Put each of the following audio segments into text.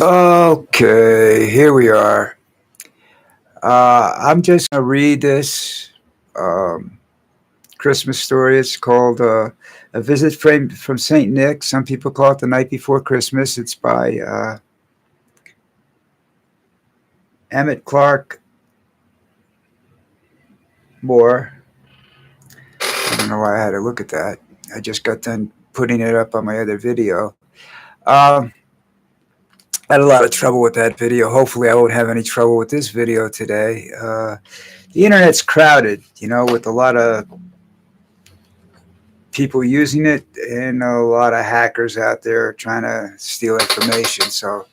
Okay, here we are. I'm just going to read this um, Christmas story. It's called A Visit from St. Nick. Some people call it The Night Before Christmas. It's by Emmett Clark Moore. I don't know why I had to look at that. I just got done putting it up on my other video. Um, I had a lot of trouble with that video. Hopefully, I won't have any trouble with this video today. The internet's crowded, with a lot of people using it and a lot of hackers out there trying to steal information. So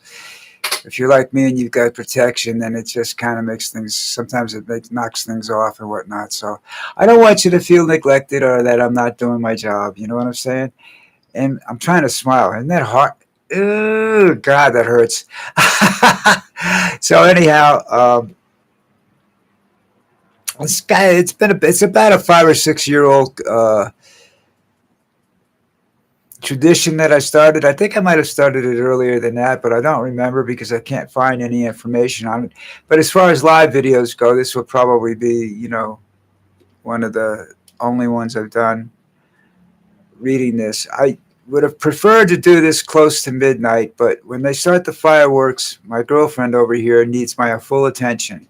if you're like me and you've got protection, then it just kind of makes things, sometimes knocks things off and whatnot. So I don't want you to feel neglected or that I'm not doing my job. You know what I'm saying? And I'm trying to smile. Isn't that hard? Oh, God, that hurts. So anyhow, this guy, it's about a 5 or 6 year old tradition that I started. I think I might have started it earlier than that, but I don't remember because I can't find any information on it. But as far as live videos go, this will probably be, one of the only ones I've done reading this. I would have preferred to do this close to midnight, but when they start the fireworks, my girlfriend over here needs my full attention.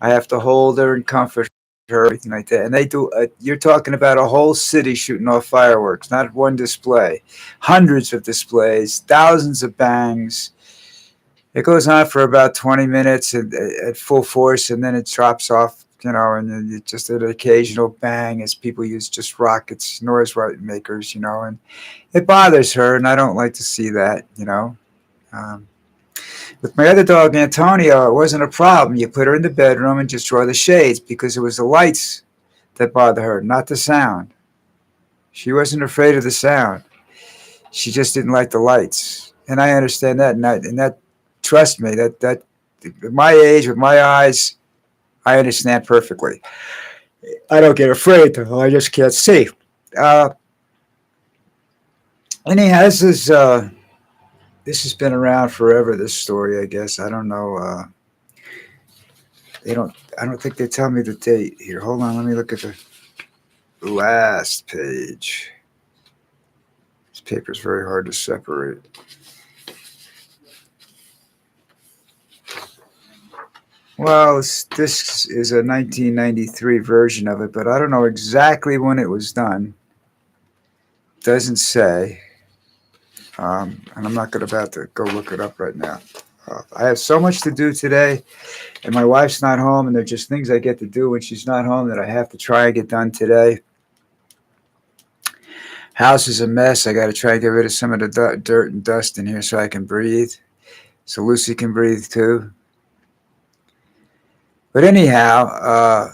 I have to hold her and comfort her, everything like that. And they do. You're talking about a whole city shooting off fireworks, not one display, hundreds of displays, thousands of bangs. It goes on for about 20 minutes at full force, and then it drops off. And then just an occasional bang as people use just rockets, noise makers, and it bothers her, and I don't like to see that. Um, with my other dog, Antonio, it wasn't a problem. You put her in the bedroom and just draw the shades because it was the lights that bothered her, not the sound. She wasn't afraid of the sound. She just didn't like the lights. And I understand that. And that trust me, that at my age, with my eyes, I understand perfectly. I don't get afraid, though. I just can't see. Uh, anyhow, this has been around forever, this story, I guess. I don't know. I don't think they tell me the date here. Hold on, let me look at the last page. This paper is very hard to separate. Well, this is a 1993 version of it, but I don't know exactly when it was done. Doesn't say. And I'm not about to go look it up right now. I have so much to do today, and my wife's not home, and there are just things I get to do when she's not home that I have to try and get done today. House is a mess. I got to try and get rid of some of the dirt and dust in here so I can breathe, so Lucy can breathe too. But anyhow,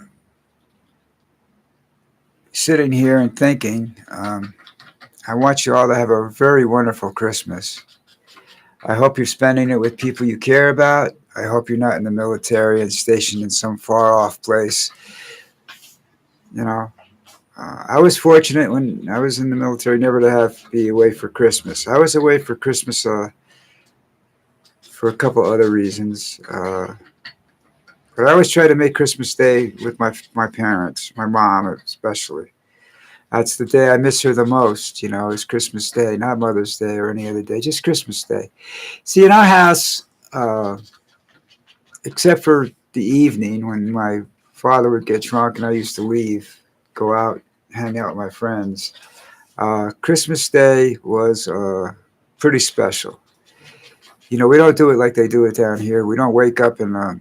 sitting here and thinking, I want you all to have a very wonderful Christmas. I hope you're spending it with people you care about. I hope you're not in the military and stationed in some far off place. I was fortunate when I was in the military never to have to be away for Christmas. I was away for Christmas for a couple other reasons. But I always try to make Christmas Day with my parents, my mom especially. That's the day I miss her the most, is Christmas Day, not Mother's Day or any other day, just Christmas Day. See, in our house, except for the evening when my father would get drunk and I used to leave, go out, hang out with my friends, Christmas Day was pretty special. We don't do it like they do it down here. We don't wake up and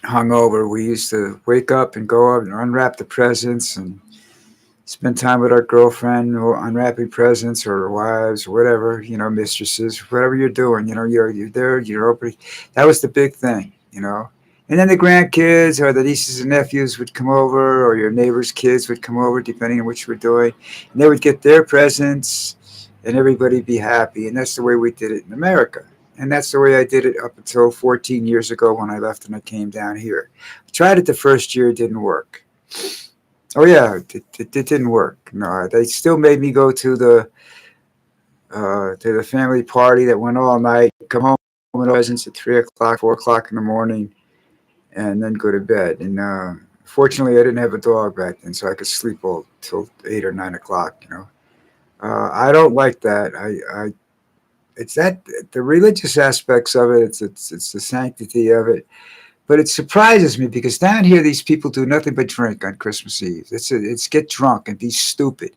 hungover. We used to wake up and go up and unwrap the presents and spend time with our girlfriend, or unwrapping presents, or wives, or whatever, mistresses, whatever you're doing. You're there, you're opening. That was the big thing, And then the grandkids or the nieces and nephews would come over, or your neighbors' kids would come over, depending on what you were doing, and they would get their presents, and everybody'd be happy. And that's the way we did it in America. And that's the way I did it up until 14 years ago when I left and I came down here. I tried it the first year, it didn't work. Oh, yeah, it didn't work. No, they still made me go to to the family party that went all night, come home with presents at 3 o'clock, 4 o'clock in the morning, and then go to bed. And fortunately, I didn't have a dog back then, so I could sleep all till 8 or 9 o'clock. I don't like that. It's that the religious aspects of it. It's the sanctity of it. But it surprises me because down here, these people do nothing but drink on Christmas Eve. It's get drunk and be stupid.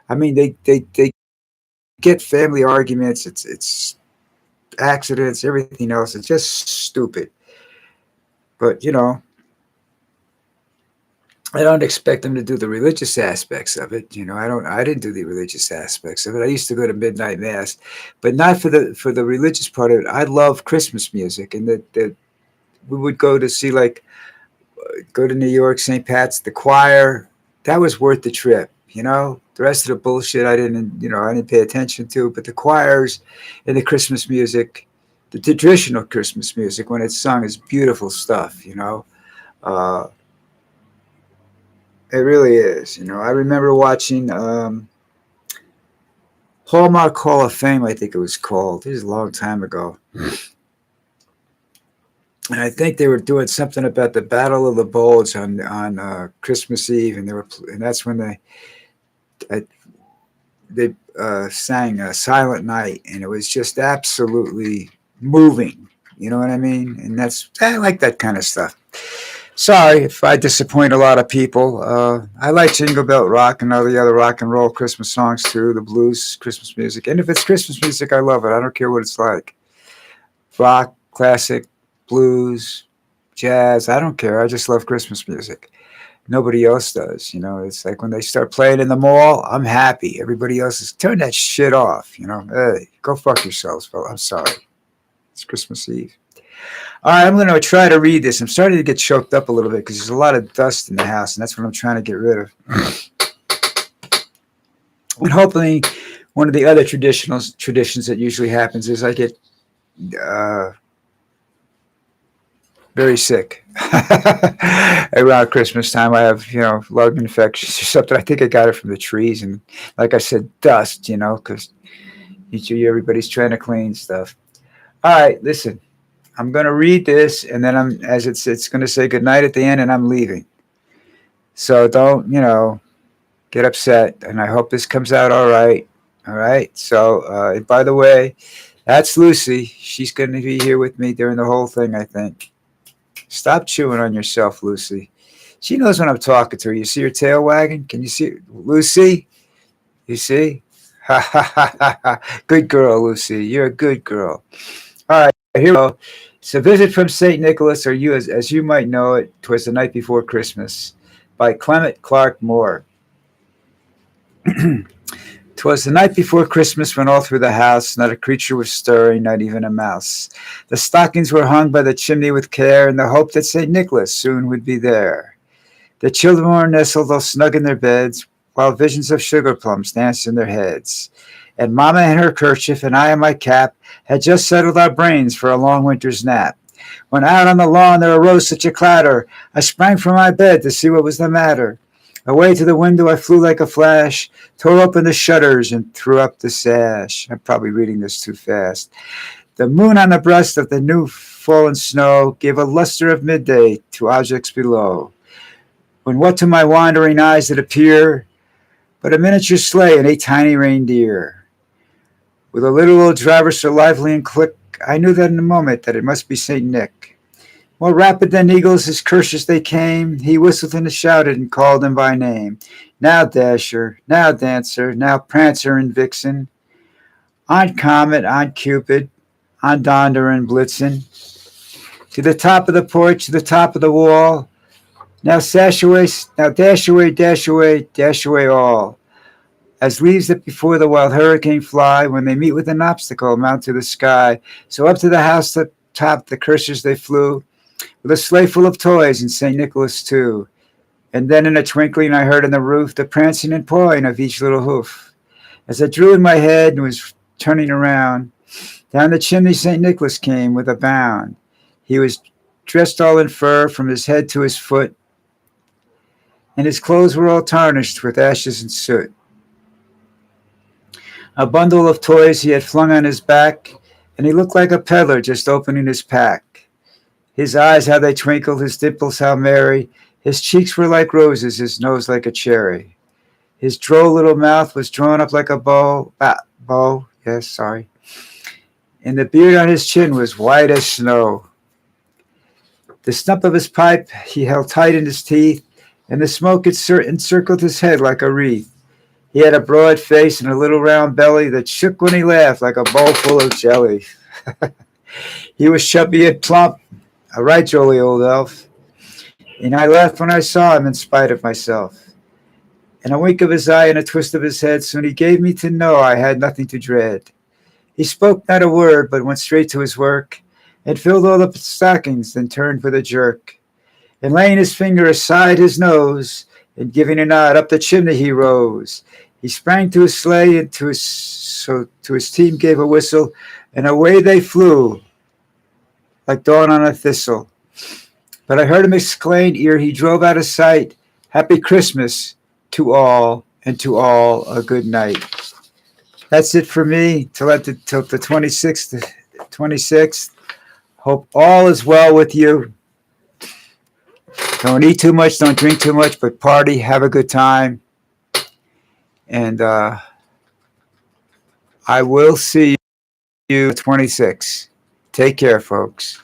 I mean, they get family arguments. It's accidents, everything else. It's just stupid. But I don't expect them to do the religious aspects of it. I didn't do the religious aspects of it. I used to go to midnight mass, but not for the religious part of it. I love Christmas music, and that we would go to see, like, go to New York, St. Pat's, the choir. That was worth the trip. The rest of the bullshit I didn't pay attention to, but the choirs and the Christmas music, the traditional Christmas music when it's sung is beautiful stuff. Uh, it really is. I remember watching Hallmark Hall of Fame, I think it was called. This is a long time ago. And I think they were doing something about the Battle of the Bulge on Christmas Eve, and that's when uh, they sang Silent Night, and it was just absolutely moving. You know what I mean? And I like that kind of stuff. Sorry if I disappoint a lot of people. I like Jingle Bell Rock and all the other rock and roll Christmas songs too, the blues, Christmas music. And if it's Christmas music, I love it. I don't care what it's like. Rock, classic, blues, jazz, I don't care. I just love Christmas music. Nobody else does. It's like when they start playing in the mall, I'm happy. Everybody else is turn that shit off. Hey, go fuck yourselves, fella. I'm sorry. It's Christmas Eve. All right, I'm going to try to read this. I'm starting to get choked up a little bit because there's a lot of dust in the house, and that's what I'm trying to get rid of. And hopefully, one of the other traditions that usually happens is I get very sick around Christmas time. I have, lung infections or something. I think I got it from the trees, and like I said, dust. Because everybody's trying to clean stuff. All right, listen. I'm going to read this, and then it's going to say goodnight at the end, and I'm leaving. So don't, get upset, and I hope this comes out all right. All right. So, by the way, that's Lucy. She's going to be here with me during the whole thing, I think. Stop chewing on yourself, Lucy. She knows when I'm talking to her. You see her tail wagging? Can you see her? Lucy? You see? Ha ha ha ha ha. Good girl, Lucy. You're a good girl. All right, here we go. It's a visit from St. Nicholas, or you, as you might know it, 'twas the night before Christmas, by Clement Clark Moore. 'Twas the night before Christmas when all through the house not a creature was stirring, not even a mouse. The stockings were hung by the chimney with care in the hope that St. Nicholas soon would be there. The children were nestled all snug in their beds, while visions of sugar plums danced in their heads. And Mamma in her kerchief and I in my cap had just settled our brains for a long winter's nap. When out on the lawn there arose such a clatter, I sprang from my bed to see what was the matter. Away to the window I flew like a flash, tore open the shutters and threw up the sash. I'm probably reading this too fast. The moon on the breast of the new fallen snow gave a luster of midday to objects below. When what to my wandering eyes did appear but a miniature sleigh and a tiny reindeer. With a little old driver so lively and quick, I knew that in a moment that it must be St. Nick. More rapid than eagles, his curses they came. He whistled and shouted and called them by name. Now Dasher, now Dancer, now Prancer and Vixen. On Comet, on Cupid, on Donder and Blitzen. To the top of the porch, to the top of the wall. Now dash away, dash away, dash away all. As leaves that before the wild hurricane fly, when they meet with an obstacle, mount to the sky. So up to the house top the cursors they flew, with a sleigh full of toys and St. Nicholas too. And then in a twinkling I heard on the roof the prancing and pawing of each little hoof. As I drew in my head and was turning around, down the chimney St. Nicholas came with a bound. He was dressed all in fur from his head to his foot, and his clothes were all tarnished with ashes and soot. A bundle of toys he had flung on his back, and he looked like a peddler just opening his pack. His eyes, how they twinkled, his dimples, how merry. His cheeks were like roses, his nose like a cherry. His droll little mouth was drawn up like a bow, yes, sorry. And the beard on his chin was white as snow. The stump of his pipe he held tight in his teeth, and the smoke encircled his head like a wreath. He had a broad face and a little round belly that shook when he laughed like a bowl full of jelly. He was chubby and plump, a right jolly old elf, and I laughed when I saw him in spite of myself. And a wink of his eye and a twist of his head, soon he gave me to know I had nothing to dread. He spoke not a word, but went straight to his work, and filled all the stockings, then turned with a jerk. And laying his finger aside his nose, and giving a nod, up the chimney he rose. He sprang to his sleigh, and to his team gave a whistle, and away they flew, like dawn on a thistle. But I heard him exclaim, ere he drove out of sight, "Happy Christmas to all, and to all a good night." That's it for me till the 26th. Hope all is well with you. Don't eat too much, don't drink too much, but party, have a good time. And I will see you 26. Take care, folks.